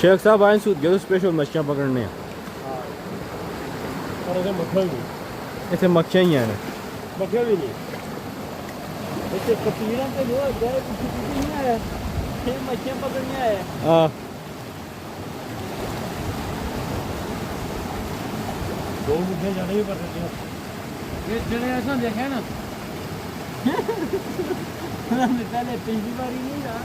शेख साहब आए सूद गए स्पेशल मच्छियाँ पकड़ने पर इसे मक्खियां भी इतने मच्छियाँ ही हैं मक्खियां भी नहीं इसे कपीरा पे जो गए कुछ नहीं आया ये मक्खियां पकड़ने आया हाँ दो बुढ़े जाने भी पड़ते थे ये जने ऐसा देखा ना पहले पिछली बार ही नहीं था